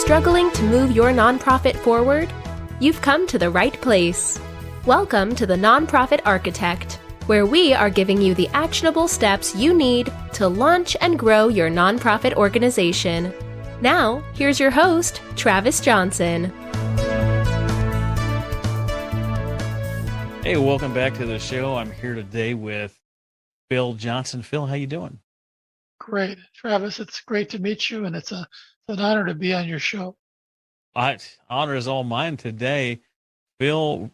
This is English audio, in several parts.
Struggling to move your nonprofit forward? You've come to the right place. Welcome to the Nonprofit Architect, where we are giving you the actionable steps you need to launch and grow your nonprofit organization. Now, here's your host, Travis Johnson. Hey, welcome back to the show. I'm here today with Phil Johnson. Phil, how you doing? Great. Travis, it's great to meet you, and it's an honor to be on your show. Honor is all mine today. Phil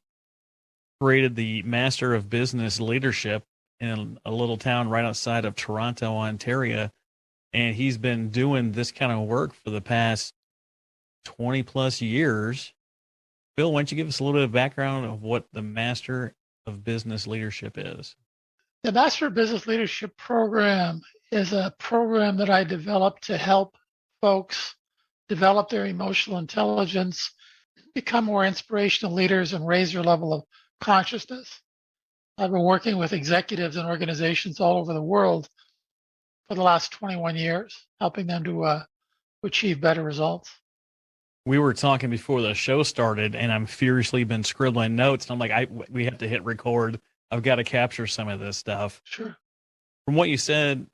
created the Master of Business Leadership in a little town right outside of Toronto, Ontario, and he's been doing this kind of work for the past 20 plus years. Phil, why don't you give us a little bit of background of what the Master of Business Leadership is? The Master of Business Leadership program is a program that I developed to help folks develop their emotional intelligence, become more inspirational leaders, and raise their level of consciousness. I've been working with executives and organizations all over the world for the last 21 years, helping them to achieve better results. We were talking before the show started, and I'm furiously been scribbling notes. And I'm like, we have to hit record. I've got to capture some of this stuff. Sure. From what you said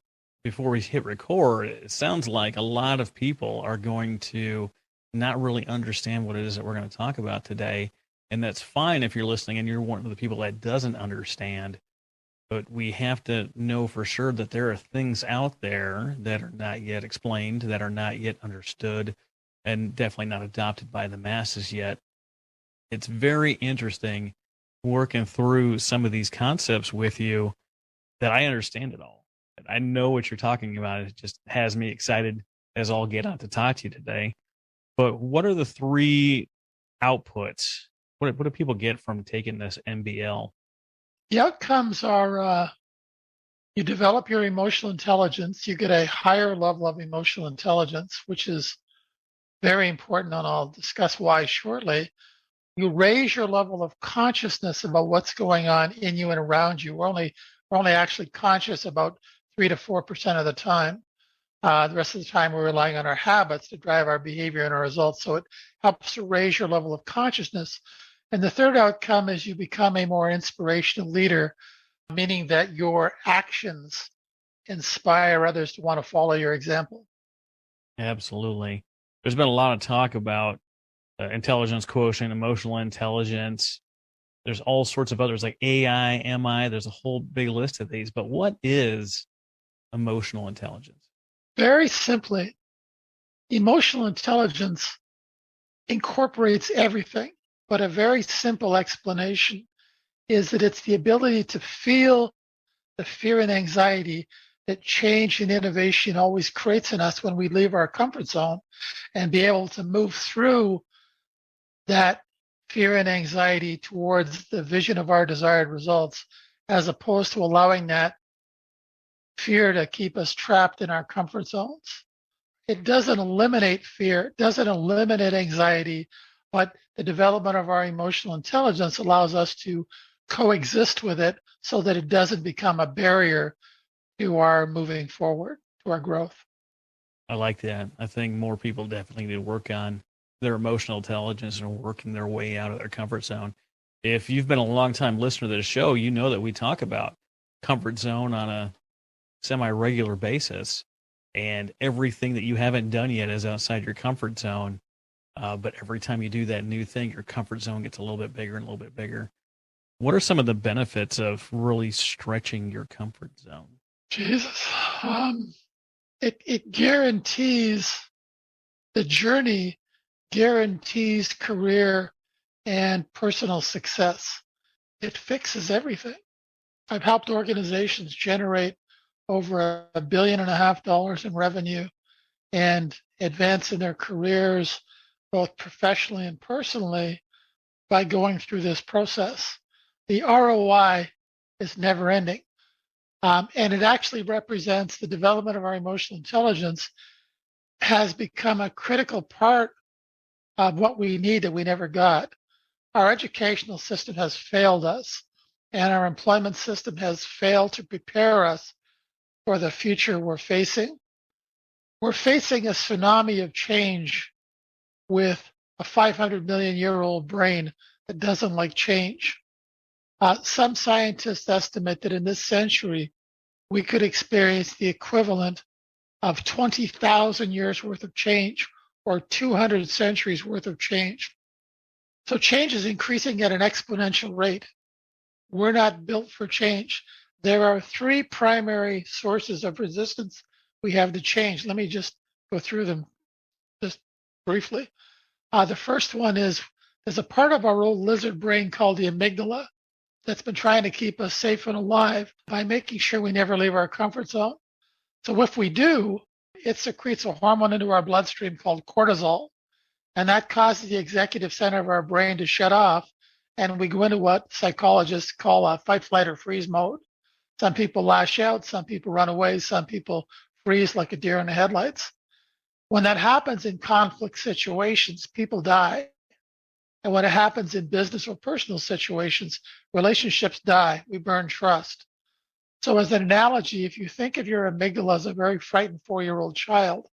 before we hit record, it sounds like a lot of people are going to not really understand what it is that we're going to talk about today. And that's fine if you're listening and you're one of the people that doesn't understand. But we have to know for sure that there are things out there that are not yet explained, that are not yet understood, and definitely not adopted by the masses yet. It's very interesting working through some of these concepts with you that I understand it all. I know what you're talking about. It just has me excited as all get out to talk to you today. But what are the three outputs? What do people get from taking this MBL? The outcomes are you develop your emotional intelligence, you get a higher level of emotional intelligence, which is very important, and I'll discuss why shortly. You raise your level of consciousness about what's going on in you and around you. We're only actually conscious about 3 to 4% of the time. The rest of the time, we're relying on our habits to drive our behavior and our results. So it helps to raise your level of consciousness. And the third outcome is you become a more inspirational leader, meaning that your actions inspire others to want to follow your example. Absolutely. There's been a lot of talk about intelligence quotient, emotional intelligence. There's all sorts of others like AI, MI. There's a whole big list of these. But what is emotional intelligence? Very simply, emotional intelligence incorporates everything, but a very simple explanation is that it's the ability to feel the fear and anxiety that change and innovation always creates in us when we leave our comfort zone, and be able to move through that fear and anxiety towards the vision of our desired results, as opposed to allowing that fear to keep us trapped in our comfort zones. It doesn't eliminate fear, it doesn't eliminate anxiety, but the development of our emotional intelligence allows us to coexist with it so that it doesn't become a barrier to our moving forward, to our growth. I like that. I think more people definitely need to work on their emotional intelligence and working their way out of their comfort zone. If you've been a long time listener to the show, you know that we talk about comfort zone on a semi-regular basis, and everything that you haven't done yet is outside your comfort zone. But every time you do that new thing, your comfort zone gets a little bit bigger and a little bit bigger. What are some of the benefits of really stretching your comfort zone? Jesus, it guarantees the journey, guarantees career and personal success. It fixes everything. I've helped organizations generate over $1.5 billion in revenue and advance in their careers, both professionally and personally, by going through this process. The ROI is never ending. And it actually represents the development of our emotional intelligence has become a critical part of what we need that we never got. Our educational system has failed us, and our employment system has failed to prepare us for the future we're facing. We're facing a tsunami of change with a 500 million year old brain that doesn't like change. Some scientists estimate that in this century, we could experience the equivalent of 20,000 years worth of change or 200 centuries worth of change. So change is increasing at an exponential rate. We're not built for change. There are three primary sources of resistance we have to change. Let me just go through them just briefly. The first one is there's a part of our old lizard brain called the amygdala that's been trying to keep us safe and alive by making sure we never leave our comfort zone. So if we do, it secretes a hormone into our bloodstream called cortisol, and that causes the executive center of our brain to shut off, and we go into what psychologists call a fight, flight, or freeze mode. Some people lash out, some people run away, some people freeze like a deer in the headlights. When that happens in conflict situations, people die. And when it happens in business or personal situations, relationships die. We burn trust. So as an analogy, if you think of your amygdala as a very frightened 4-year-old child,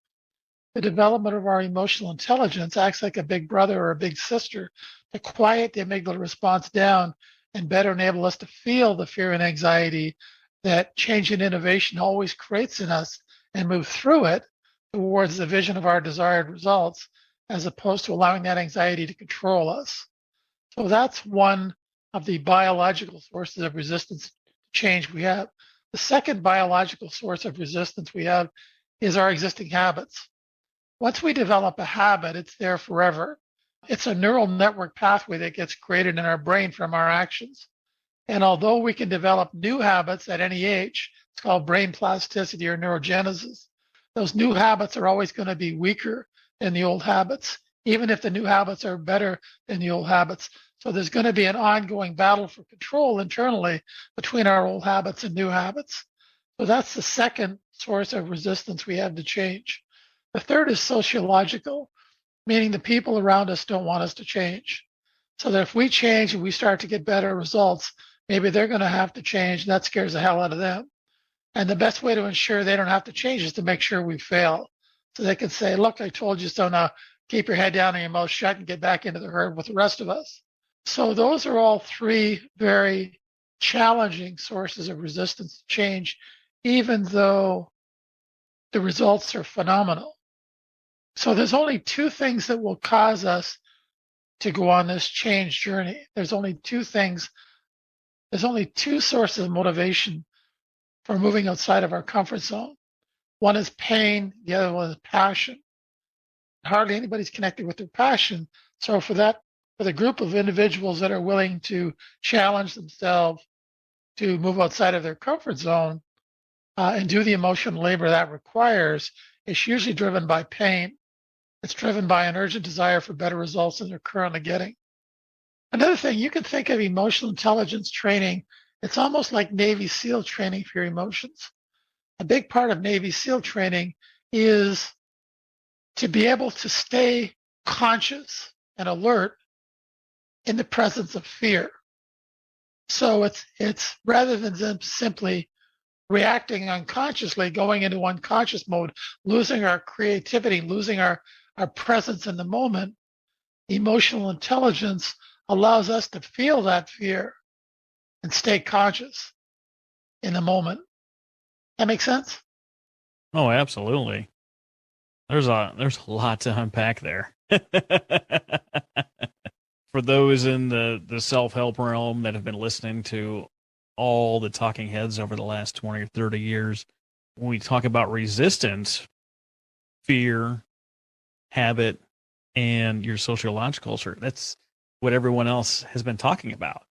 the development of our emotional intelligence acts like a big brother or a big sister to quiet the amygdala response down and better enable us to feel the fear and anxiety that change and innovation always creates in us and move through it towards the vision of our desired results, as opposed to allowing that anxiety to control us. So that's one of the biological sources of resistance to change we have. The second biological source of resistance we have is our existing habits. Once we develop a habit, it's there forever. It's a neural network pathway that gets created in our brain from our actions. And although we can develop new habits at any age, it's called brain plasticity or neurogenesis, those new habits are always going to be weaker than the old habits, even if the new habits are better than the old habits. So there's going to be an ongoing battle for control internally between our old habits and new habits. So that's the second source of resistance we have to change. The third is sociological, meaning the people around us don't want us to change. So that if we change and we start to get better results, maybe they're going to have to change, and that scares the hell out of them. And the best way to ensure they don't have to change is to make sure we fail. So they can say, look, I told you so, now keep your head down and your mouth shut and get back into the herd with the rest of us. So those are all three very challenging sources of resistance to change, even though the results are phenomenal. So there's only two things that will cause us to go on this change journey. There's only two things. There's only two sources of motivation for moving outside of our comfort zone. One is pain, the other one is passion. Hardly anybody's connected with their passion. So for the group of individuals that are willing to challenge themselves to move outside of their comfort zone and do the emotional labor that requires, it's usually driven by pain. It's driven by an urgent desire for better results than they're currently getting. Another thing, you can think of emotional intelligence training. It's almost like Navy SEAL training for your emotions. A big part of Navy SEAL training is to be able to stay conscious and alert in the presence of fear. So it's rather than simply reacting unconsciously, going into unconscious mode, losing our creativity, losing our presence in the moment, emotional intelligence allows us to feel that fear and stay conscious in the moment. That make sense? Oh, absolutely. There's a lot to unpack there. For those in the self-help realm that have been listening to all the talking heads over the last 20 or 30 years, when we talk about resistance, fear, habit, and your sociological culture, that's what everyone else has been talking about.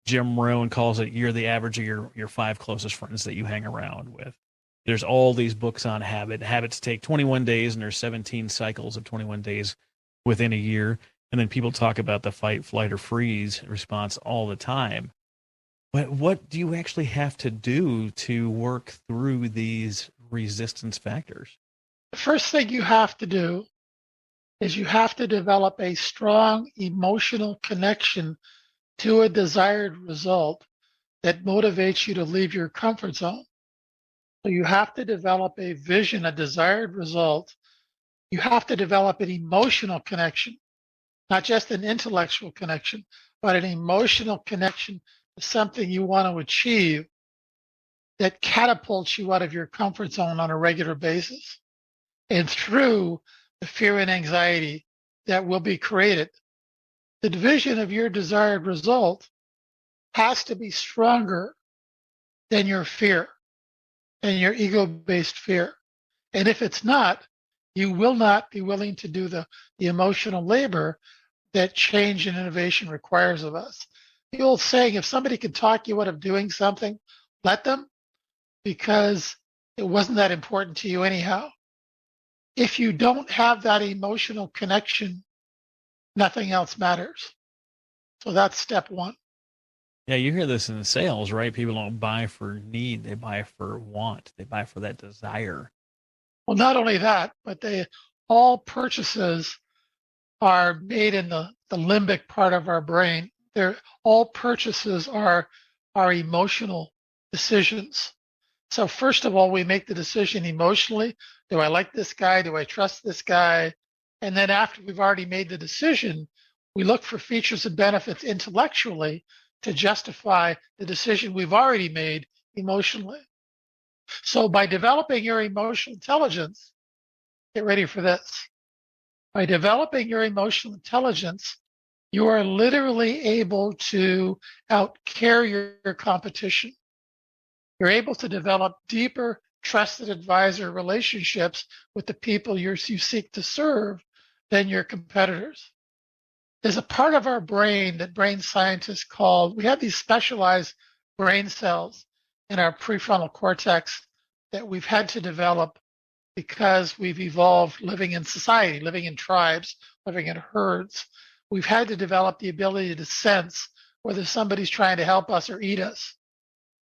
Jim Rohn calls it you're the average of your 5 closest friends that you hang around with. There's all these books on habit. Habits take 21 days, and there's 17 cycles of 21 days within a year. And then people talk about the fight, flight, or freeze response all the time. But what do you actually have to do to work through these resistance factors? The first thing you have to do is you have to develop a strong emotional connection to a desired result that motivates you to leave your comfort zone. So you have to develop a vision, a desired result You have to develop an emotional connection, not just an intellectual connection, but an emotional connection to something you want to achieve that catapults you out of your comfort zone on a regular basis. And through the fear and anxiety that will be created, the vision of your desired result has to be stronger than your fear and your ego-based fear. And if it's not, you will not be willing to do the emotional labor that change and innovation requires of us. The old saying, if somebody can talk you out of doing something, let them, because it wasn't that important to you anyhow. If you don't have that emotional connection, nothing else matters. So that's step one. Yeah, you hear this in sales, right? People don't buy for need, they buy for want, they buy for that desire. Well, not only that, but all purchases are made in the limbic part of our brain. All purchases are emotional decisions. So first of all, we make the decision emotionally. Do I like this guy? Do I trust this guy? And then after we've already made the decision, we look for features and benefits intellectually to justify the decision we've already made emotionally. So by developing your emotional intelligence, get ready for this. By developing your emotional intelligence, you are literally able to outcarry your competition. You're able to develop deeper, trusted advisor relationships with the people you seek to serve than your competitors. There's a part of our brain that brain scientists call, we have these specialized brain cells in our prefrontal cortex that we've had to develop because we've evolved living in society, living in tribes, living in herds. We've had to develop the ability to sense whether somebody's trying to help us or eat us.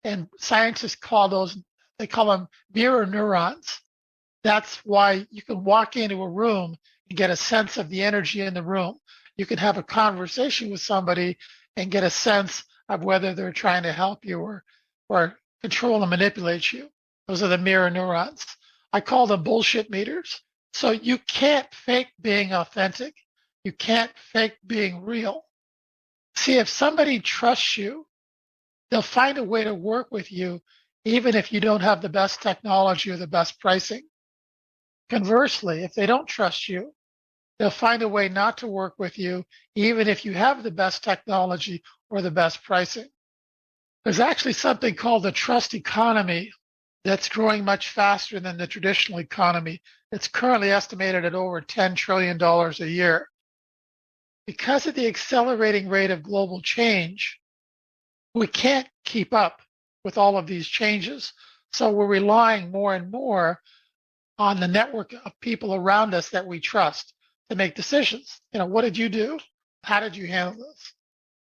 And scientists call them mirror neurons. That's why you can walk into a room and get a sense of the energy in the room. You can have a conversation with somebody and get a sense of whether they're trying to help you or control and manipulate you. Those are the mirror neurons. I call them bullshit meters. So you can't fake being authentic. You can't fake being real. See, if somebody trusts you, they'll find a way to work with you, even if you don't have the best technology or the best pricing. Conversely, if they don't trust you, they'll find a way not to work with you, even if you have the best technology or the best pricing. There's actually something called the trust economy that's growing much faster than the traditional economy. It's currently estimated at over $10 trillion a year. Because of the accelerating rate of global change, we can't keep up with all of these changes. So we're relying more and more on the network of people around us that we trust to make decisions. What did you do? How did you handle this?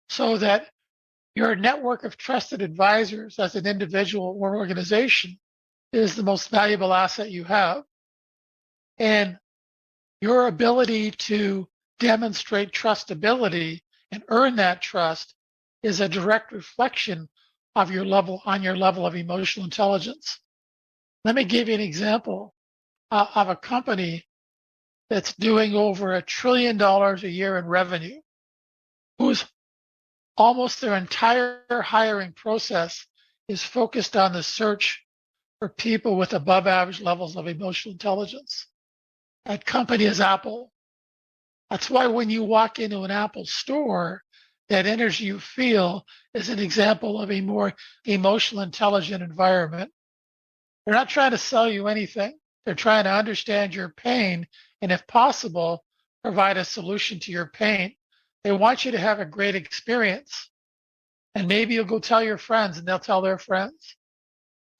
So that your network of trusted advisors as an individual or organization is the most valuable asset you have. And your ability to demonstrate trustability and earn that trust is a direct reflection of your level of emotional intelligence. Let me give you an example of a company that's doing over $1 trillion a year in revenue, whose almost their entire hiring process is focused on the search for people with above average levels of emotional intelligence. That company is Apple. That's why when you walk into an Apple store, that energy you feel is an example of a more emotional, intelligent environment. They're not trying to sell you anything. They're trying to understand your pain and, if possible, provide a solution to your pain. They want you to have a great experience. And maybe you'll go tell your friends and they'll tell their friends.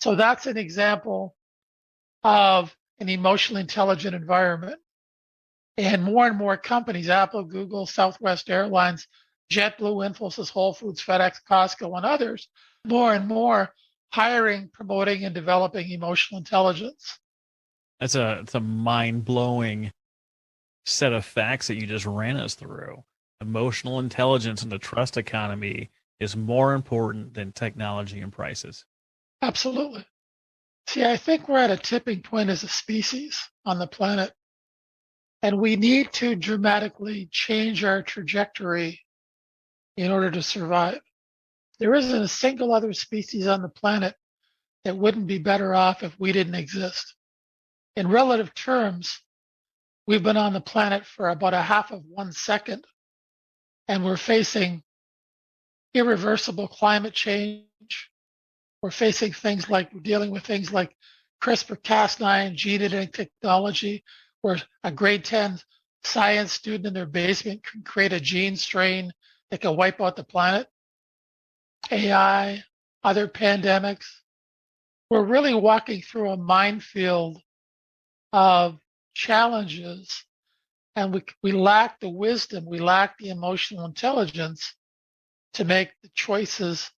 So that's an example of an emotionally intelligent environment. And more companies, Apple, Google, Southwest Airlines, JetBlue, Infosys, Whole Foods, FedEx, Costco, and others, more and more hiring, promoting, and developing emotional intelligence. It's a mind-blowing set of facts that you just ran us through. Emotional intelligence and the trust economy is more important than technology and prices. Absolutely. See, I think we're at a tipping point as a species on the planet And we need to dramatically change our trajectory in order to survive. There isn't a single other species on the planet that wouldn't be better off if we didn't exist. In relative terms, we've been on the planet for about a half of 1 second, and we're facing irreversible climate change. We're facing we're dealing with things like CRISPR-Cas9 gene editing technology, where a grade 10 science student in their basement can create a gene strain that can wipe out the planet. AI, other pandemics. We're really walking through a minefield of challenges, and we lack the wisdom, we lack the emotional intelligence to make the choices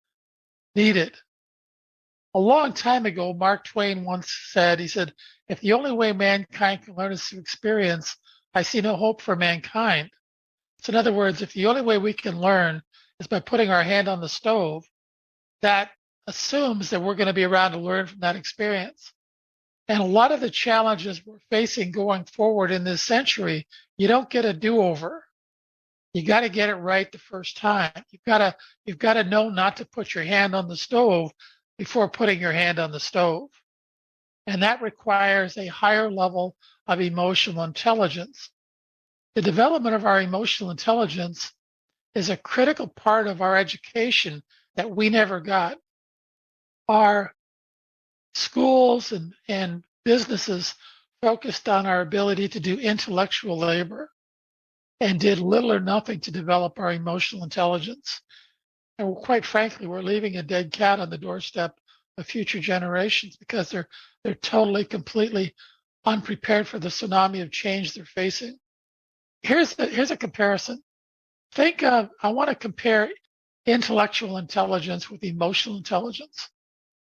needed. A long time ago, Mark Twain once said, he said, if the only way mankind can learn is through experience, I see no hope for mankind. So in other words, if the only way we can learn is by putting our hand on the stove, that assumes that we're going to be around to learn from that experience. And a lot of the challenges we're facing going forward in this century, you don't get a do-over. You got to get it right the first time. You've got to know not to put your hand on the stove before putting your hand on the stove. And that requires a higher level of emotional intelligence. The development of our emotional intelligence is a critical part of our education that we never got. Our schools and businesses focused on our ability to do intellectual labor and did little or nothing to develop our emotional intelligence. And quite frankly, we're leaving a dead cat on the doorstep of future generations because they're totally, completely unprepared for the tsunami of change they're facing. Here's a comparison. I want to compare intellectual intelligence with emotional intelligence.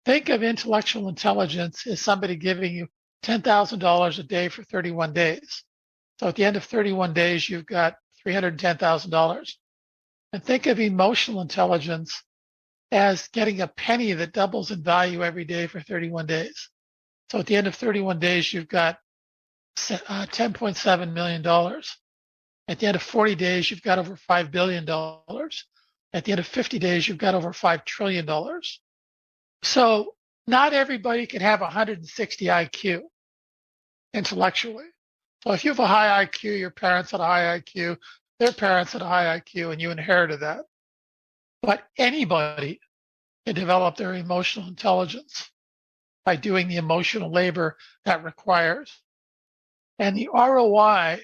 Think of intellectual intelligence as somebody giving you $10,000 a day for 31 days. So at the end of 31 days, you've got $310,000. And think of emotional intelligence as getting a penny that doubles in value every day for 31 days. So at the end of 31 days, you've got $10.7 million. At the end of 40 days, you've got over $5 billion. At the end of 50 days, you've got over $5 trillion. So not everybody can have 160 IQ intellectually. So if you have a high IQ, your parents had a high IQ, their parents had a high IQ, and you inherited that. But anybody can develop their emotional intelligence by doing the emotional labor that requires. And the ROI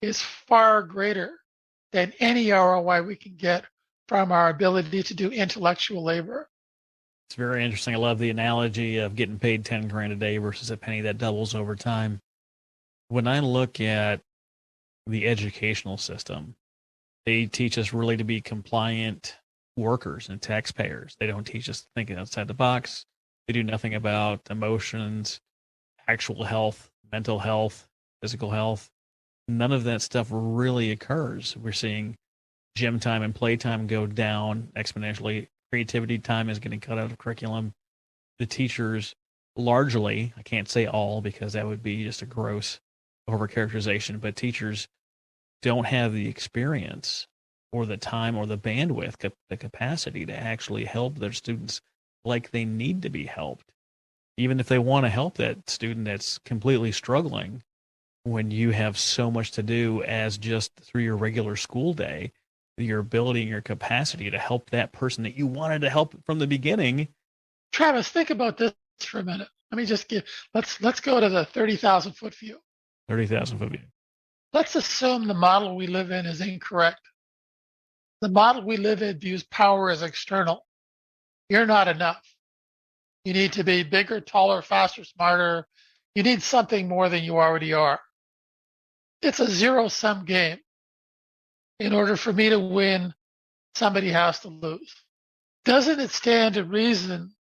is far greater than any ROI we can get from our ability to do intellectual labor. It's very interesting. I love the analogy of getting paid 10 grand a day versus a penny that doubles over time. When I look at the educational system, they teach us really to be compliant workers and taxpayers. They don't teach us thinking outside the box. They do nothing about emotions, actual health, mental health, physical health. None of that stuff really occurs. We're seeing gym time and playtime go down exponentially. Creativity time is getting cut out of curriculum. The teachers largely, I can't say all because that would be just a gross overcharacterization, but teachers don't have the experience or the time or the bandwidth, the capacity to actually help their students like they need to be helped. Even if they want to help that student that's completely struggling, when you have so much to do as just through your regular school day, your ability and your capacity to help that person that you wanted to help from the beginning. Travis, think about this for a minute. Let me just let's go to the 30,000 foot view. 30,000 foot view. Let's assume the model we live in is incorrect. The model we live in views power as external. You're not enough. You need to be bigger, taller, faster, smarter. You need something more than you already are. It's a zero-sum game. In order for me to win, somebody has to lose. Doesn't it stand to reason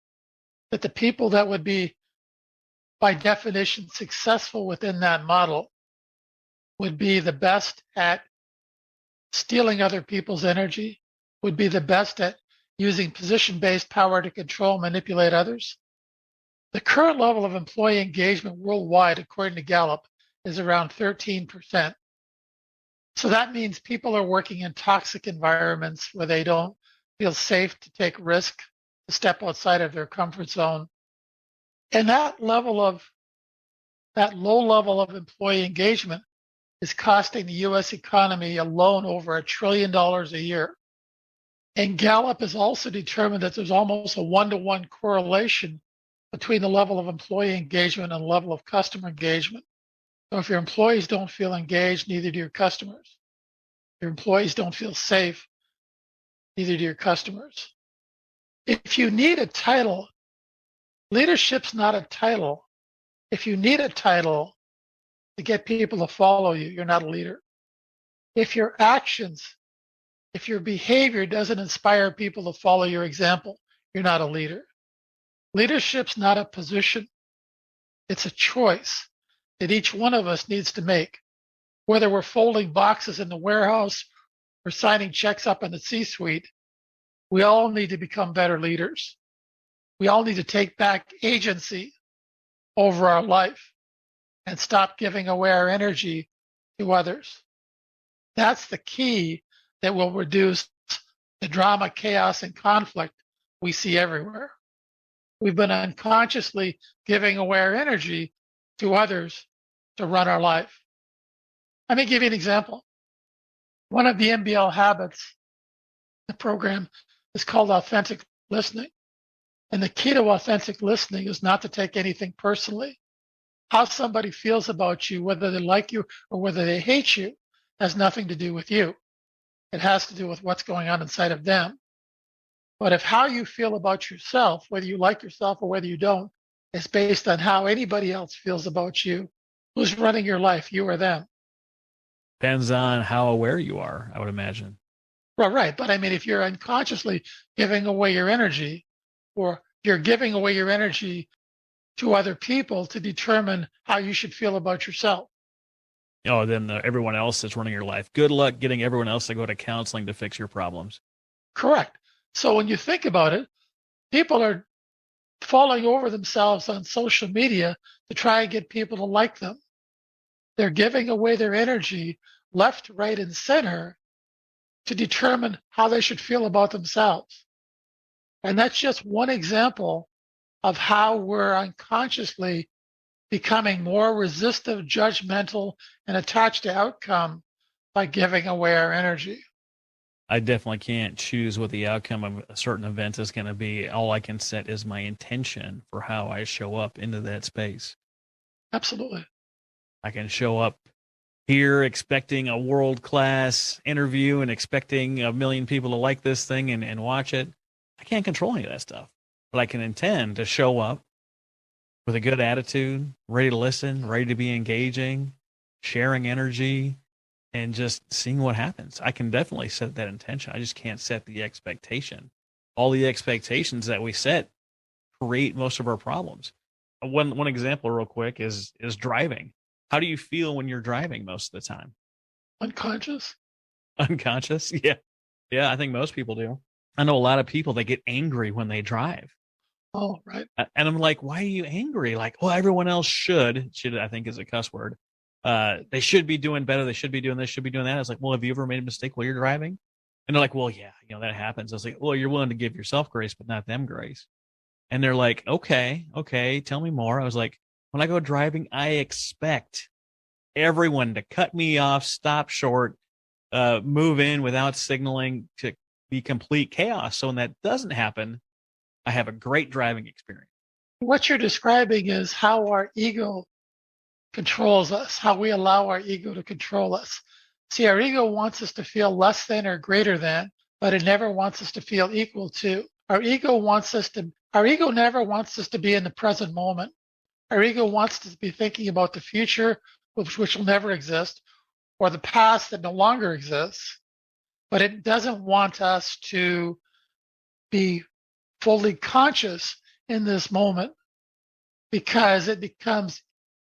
that the people that would be, by definition, successful within that model would be the best at stealing other people's energy, would be the best at using position-based power to control, manipulate others? The current level of employee engagement worldwide, according to Gallup, is around 13%. So that means people are working in toxic environments where they don't feel safe to take risk, to step outside of their comfort zone. And that low level of employee engagement is costing the US economy alone over $1 trillion a year. And Gallup has also determined that there's almost a 1-to-1 correlation between the level of employee engagement and the level of customer engagement. So if your employees don't feel engaged, neither do your customers. Your employees don't feel safe, neither do your customers. If you need a title, leadership's not a title. If you need a title to get people to follow you, you're not a leader. If your actions, if your behavior doesn't inspire people to follow your example, you're not a leader. Leadership's not a position. It's a choice that each one of us needs to make. Whether we're folding boxes in the warehouse or signing checks up in the C-suite, we all need to become better leaders. We all need to take back agency over our life and stop giving away our energy to others. That's the key that will reduce the drama, chaos, and conflict we see everywhere. We've been unconsciously giving away our energy to others to run our life. Let me give you an example. One of the MBL habits, the program, is called authentic listening. And the key to authentic listening is not to take anything personally. How somebody feels about you, whether they like you or whether they hate you, has nothing to do with you. It has to do with what's going on inside of them. But if how you feel about yourself, whether you like yourself or whether you don't, is based on how anybody else feels about you, who's running your life, you or them? Depends on how aware you are, I would imagine. Well, right. But I mean, if you're unconsciously giving away your energy, or you're giving away your energy to other people to determine how you should feel about yourself. Oh, then everyone else is running your life. Good luck getting everyone else to go to counseling to fix your problems. Correct. So when you think about it, people are falling over themselves on social media to try and get people to like them. They're giving away their energy left, right, and center to determine how they should feel about themselves. And that's just one example of how we're unconsciously becoming more resistive, judgmental, and attached to outcome by giving away our energy. I definitely can't choose what the outcome of a certain event is going to be. All I can set is my intention for how I show up into that space. Absolutely. I can show up here expecting a world-class interview and expecting 1 million people to like this thing and watch it. I can't control any of that stuff, but I can intend to show up with a good attitude, ready to listen, ready to be engaging, sharing energy, and just seeing what happens. I can definitely set that intention. I just can't set the expectation. All the expectations that we set create most of our problems. One example real quick is driving. How do you feel when you're driving most of the time? Unconscious. Unconscious? Yeah. Yeah, I think most people do. I know a lot of people that get angry when they drive. Oh, right. And I'm like, why are you angry? Like, well, everyone else should, I think is a cuss word. They should be doing better. They should be doing this, should be doing that. I was like, well, have you ever made a mistake while you're driving? And they're like, well, yeah, that happens. I was like, well, you're willing to give yourself grace, but not them grace. And they're like, okay, tell me more. I was like, when I go driving, I expect everyone to cut me off, stop short, move in without signaling, to be complete chaos. So when that doesn't happen, I have a great driving experience. What you're describing is how our ego controls us, how we allow our ego to control us. See, our ego wants us to feel less than or greater than, but it never wants us to feel equal to. Our ego never wants us to be in the present moment. Our ego wants us to be thinking about the future, which will never exist, or the past that no longer exists. But it doesn't want us to be fully conscious in this moment, because it becomes,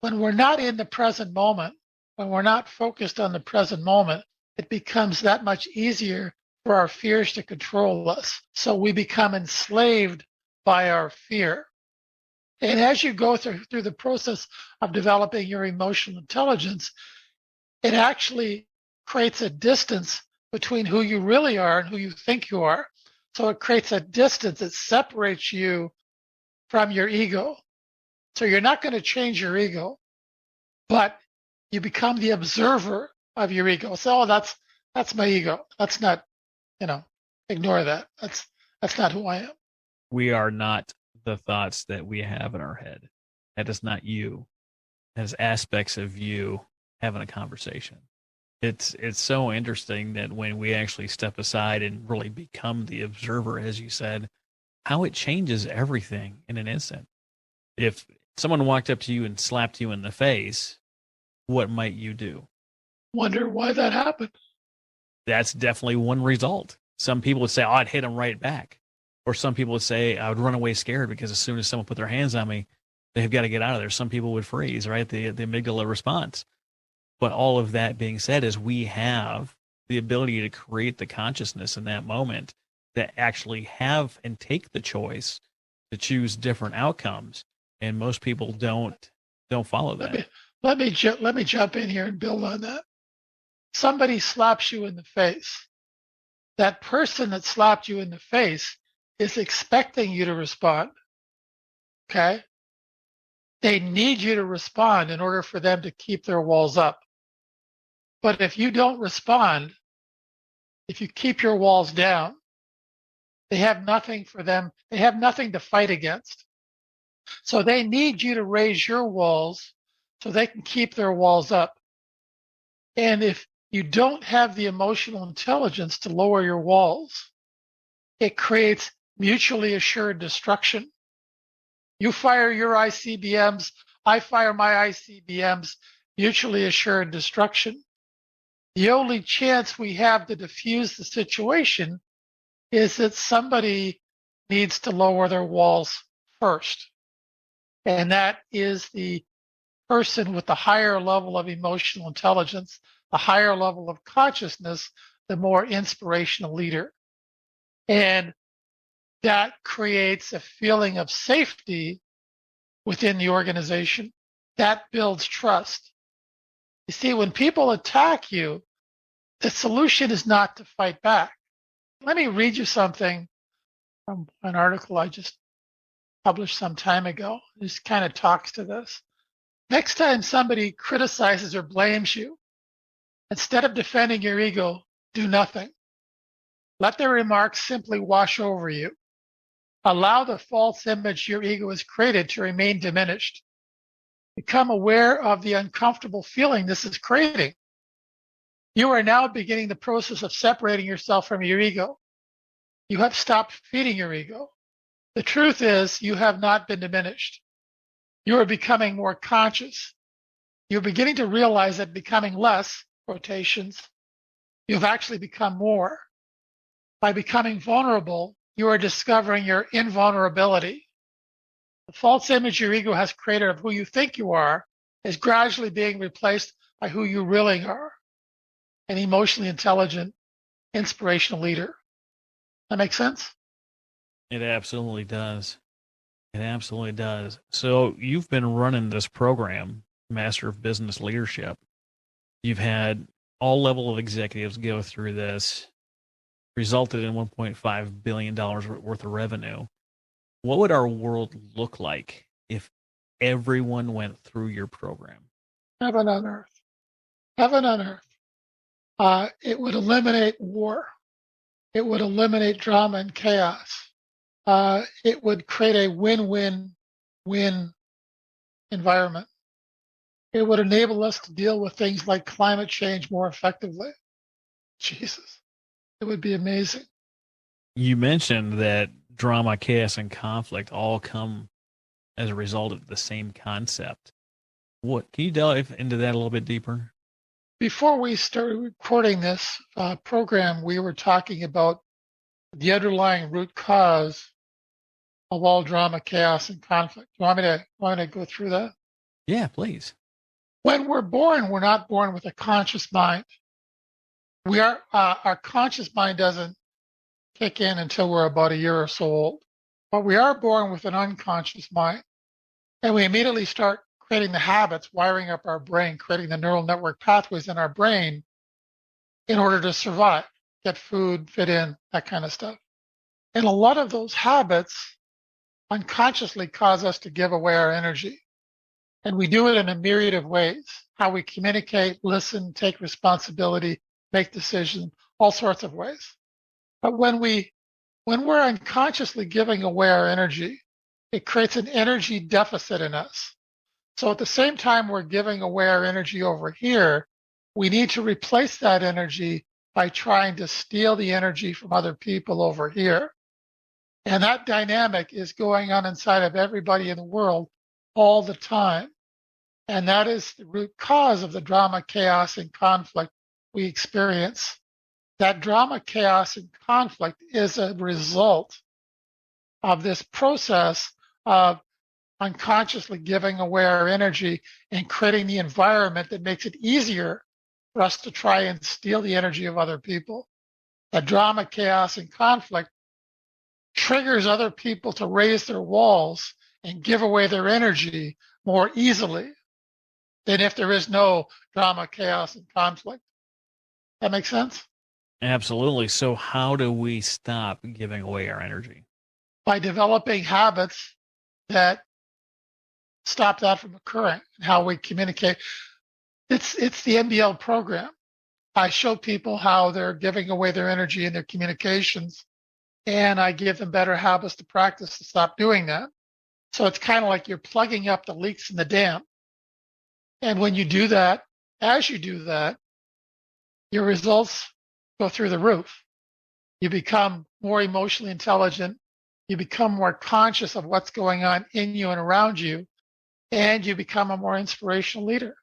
when we're not in the present moment, when we're not focused on the present moment, it becomes that much easier for our fears to control us. So we become enslaved by our fear. And as you go through the process of developing your emotional intelligence, it actually creates a distance between who you really are and who you think you are. So it creates a distance that separates you from your ego. So you're not going to change your ego, but you become the observer of your ego. So, oh, that's my ego. That's not, ignore that. That's not who I am. We are not the thoughts that we have in our head. That is not you. That is aspects of you having a conversation. It's so interesting that when we actually step aside and really become the observer, as you said, how it changes everything in an instant. If someone walked up to you and slapped you in the face, what might you do? Wonder why that happened. That's definitely one result. Some people would say, oh, I'd hit them right back. Or some people would say, I would run away scared because as soon as someone put their hands on me, they've got to get out of there. Some people would freeze, right? The amygdala response. But all of that being said is we have the ability to create the consciousness in that moment that actually have and take the choice to choose different outcomes. And most people don't follow that. Let me jump in here and build on that. Somebody slaps you in the face. That person that slapped you in the face is expecting you to respond. Okay? They need you to respond in order for them to keep their walls up. But if you don't respond, if you keep your walls down, they have nothing for them. They have nothing to fight against. So they need you to raise your walls so they can keep their walls up. And if you don't have the emotional intelligence to lower your walls, it creates mutually assured destruction. You fire your ICBMs, I fire my ICBMs, mutually assured destruction. The only chance we have to diffuse the situation is that somebody needs to lower their walls first. And that is the person with the higher level of emotional intelligence, the higher level of consciousness, the more inspirational leader. And that creates a feeling of safety within the organization. That builds trust. You see, when people attack you, the solution is not to fight back. Let me read you something from an article I just published some time ago. This kind of talks to this. Next time somebody criticizes or blames you, instead of defending your ego, do nothing. Let their remarks simply wash over you. Allow the false image your ego has created to remain diminished. Become aware of the uncomfortable feeling this is creating. You are now beginning the process of separating yourself from your ego. You have stopped feeding your ego. The truth is, you have not been diminished. You are becoming more conscious. You're beginning to realize that becoming less, quotations, you've actually become more. By becoming vulnerable, you are discovering your invulnerability. The false image your ego has created of who you think you are is gradually being replaced by who you really are, an emotionally intelligent, inspirational leader. That make sense? It absolutely does. It absolutely does. So you've been running this program, Master of Business Leadership. You've had all level of executives go through this, resulted in $1.5 billion worth of revenue. What would our world look like if everyone went through your program? Heaven on earth. Heaven on earth. It would eliminate war. It would eliminate drama and chaos. It would create a win-win-win environment. It would enable us to deal with things like climate change more effectively. Jesus, it would be amazing. You mentioned that drama, chaos, and conflict all come as a result of the same concept. What can you delve into that a little bit deeper? Before we started recording this program, we were talking about the underlying root cause of all drama, chaos, and conflict. You want me to go through that? Yeah, please. When we're born, we're not born with a conscious mind. Our conscious mind doesn't kick in until we're about a year or so old. But we are born with an unconscious mind. And we immediately start creating the habits, wiring up our brain, creating the neural network pathways in our brain in order to survive, get food, fit in, that kind of stuff. And a lot of those habits unconsciously cause us to give away our energy. And we do it in a myriad of ways, how we communicate, listen, take responsibility, make decisions, all sorts of ways. But when we're unconsciously giving away our energy, it creates an energy deficit in us. So at the same time we're giving away our energy over here, we need to replace that energy by trying to steal the energy from other people over here. And that dynamic is going on inside of everybody in the world all the time. And that is the root cause of the drama, chaos, and conflict we experience. That drama, chaos, and conflict is a result of this process of unconsciously giving away our energy and creating the environment that makes it easier for us to try and steal the energy of other people. That drama, chaos, and conflict triggers other people to raise their walls and give away their energy more easily than if there is no drama, chaos, and conflict. That makes sense? Absolutely. So how do we stop giving away our energy? By developing habits that stop that from occurring, and how we communicate. It's the MBL program. I show people how they're giving away their energy in their communications, and I give them better habits to practice to stop doing that. So it's kind of like you're plugging up the leaks in the dam. And when you do that, as you do that, your results go through the roof. You become more emotionally intelligent. You become more conscious of what's going on in you and around you, and you become a more inspirational leader.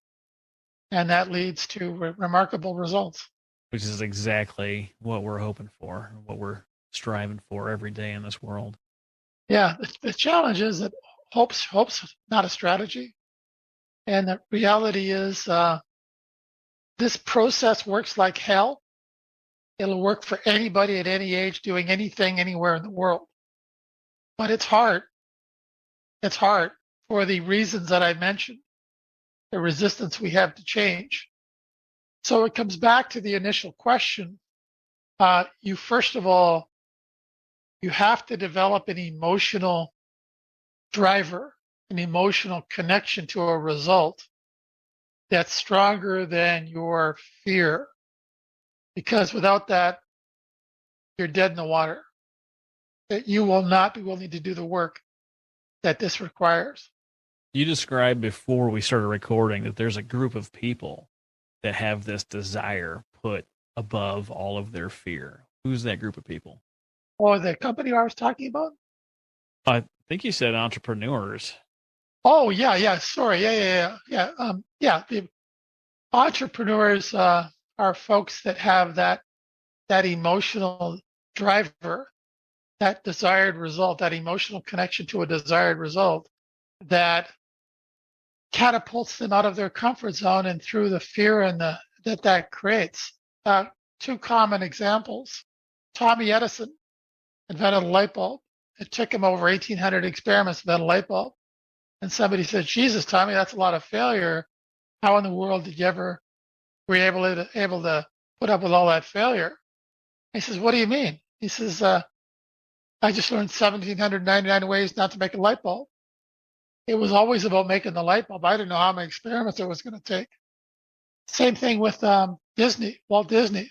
And that leads to remarkable results. Which is exactly what we're hoping for, what we're striving for every day in this world. Yeah, the challenge is that hope's not a strategy. And the reality is this process works like hell. It'll work for anybody at any age doing anything anywhere in the world. But it's hard. It's hard for the reasons that I mentioned, the resistance we have to change. So it comes back to the initial question. You first of all, you have to develop an emotional driver, an emotional connection to a result that's stronger than your fear. Because without that, you're dead in the water. That you will not be willing to do the work that this requires. You described before we started recording that there's a group of people that have this desire put above all of their fear. Who's that group of people? Or the company I was talking about? I think you said entrepreneurs. Oh, yeah. Sorry. Yeah. The entrepreneurs are folks that have that emotional driver, that desired result, that emotional connection to a desired result that catapults them out of their comfort zone and through the fear and that creates. Two common examples. Tommy Edison invented a light bulb. It took him over 1,800 experiments to invent a light bulb. And somebody said, Jesus, Tommy, that's a lot of failure. How in the world did you ever were you able to put up with all that failure? He says, what do you mean? He says, I just learned 1,799 ways not to make a light bulb. It was always about making the light bulb. I didn't know how many experiments it was going to take. Same thing with Disney, Walt Disney.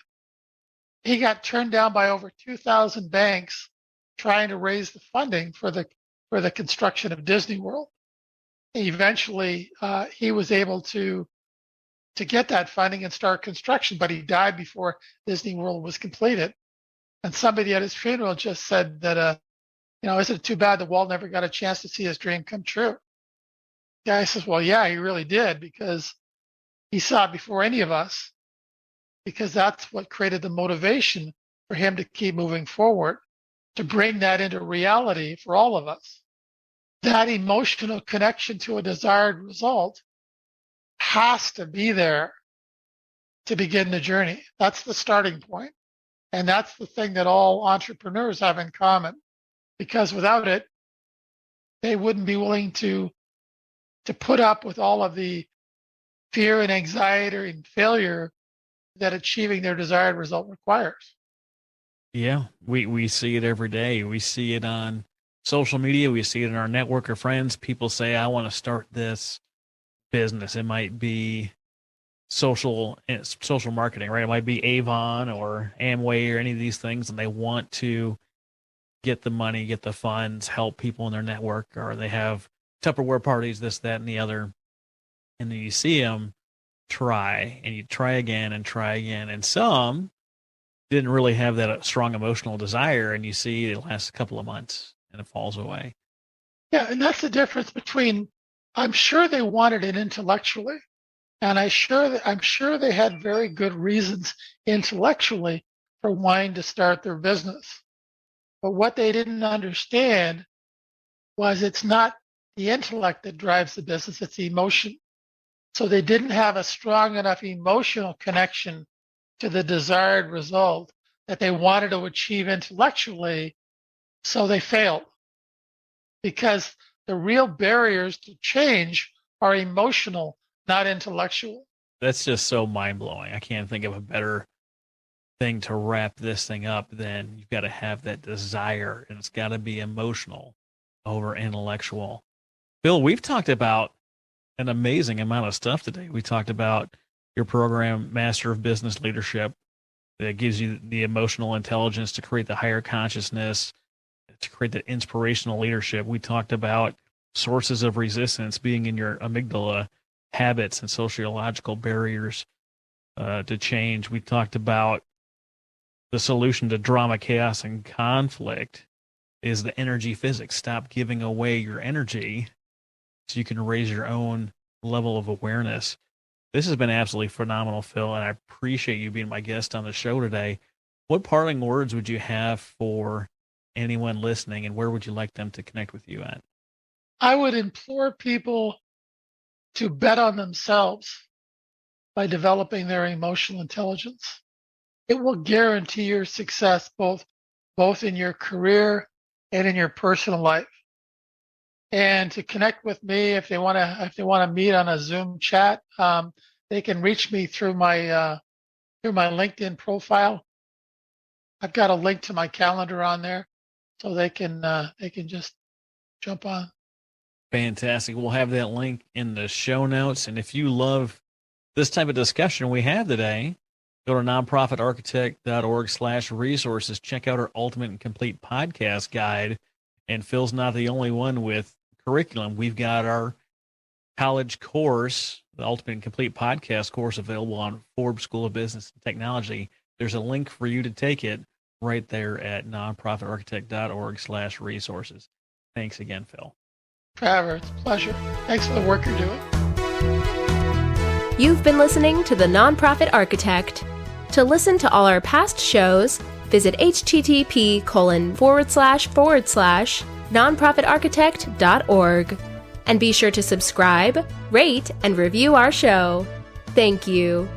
He got turned down by over 2,000 banks trying to raise the funding for the construction of Disney World. Eventually, he was able to get that funding and start construction, but he died before Disney World was completed. And somebody at his funeral just said that, isn't it too bad that Walt never got a chance to see his dream come true? The guy says, well, yeah, he really did, because he saw it before any of us, because that's what created the motivation for him to keep moving forward, to bring that into reality for all of us. That emotional connection to a desired result has to be there to begin the journey. That's the starting point. And that's the thing that all entrepreneurs have in common, because without it, they wouldn't be willing to to put up with all of the fear and anxiety and failure that achieving their desired result requires. Yeah, we see it every day. We see it on social media. We see it in our network of friends. People say, I want to start this business. It might be social marketing, right? It might be Avon or Amway or any of these things, and they want to get the money, get the funds, help people in their network, or they have Tupperware parties, this, that, and the other. And then you see them try, and you try again, and some didn't really have that strong emotional desire, and you see it lasts a couple of months and it falls away. Yeah, and that's the difference between, I'm sure they wanted it intellectually, and I'm sure they had very good reasons intellectually for wanting to start their business. But what they didn't understand was it's not the intellect that drives the business, it's the emotion. So they didn't have a strong enough emotional connection to the desired result that they wanted to achieve intellectually, so they failed. Because the real barriers to change are emotional, not intellectual. That's just so mind-blowing. I can't think of a better thing to wrap this thing up than you've got to have that desire, and it's got to be emotional over intellectual. Bill, we've talked about an amazing amount of stuff today. We talked about your program, Master of Business Leadership, that gives you the emotional intelligence to create the higher consciousness, to create that inspirational leadership. We talked about sources of resistance being in your amygdala, habits and sociological barriers to change. We talked about the solution to drama, chaos, and conflict is the energy physics. Stop giving away your energy so you can raise your own level of awareness. This has been absolutely phenomenal, Phil, and I appreciate you being my guest on the show today. What parting words would you have for anyone listening, and where would you like them to connect with you at? I would implore people to bet on themselves by developing their emotional intelligence. It will guarantee your success both in your career and in your personal life. And to connect with me, if they want to meet on a Zoom chat, they can reach me through my LinkedIn profile. I've got a link to my calendar on there, so they can just jump on. Fantastic. We'll have that link in the show notes. And if you love this type of discussion we have today, go to nonprofitarchitect.org/resources. Check out our Ultimate and Complete Podcast Guide. And Phil's not the only one with curriculum. We've got our college course, the Ultimate and Complete Podcast course, available on Forbes School of Business and Technology. There's a link for you to take it right there at nonprofitarchitect.org/resources. Thanks again, Phil. Trevor, it's a pleasure. Thanks for the work you're doing. You've been listening to The Nonprofit Architect. To listen to all our past shows, visit http://nonprofitarchitect.org. And be sure to subscribe, rate, and review our show. Thank you.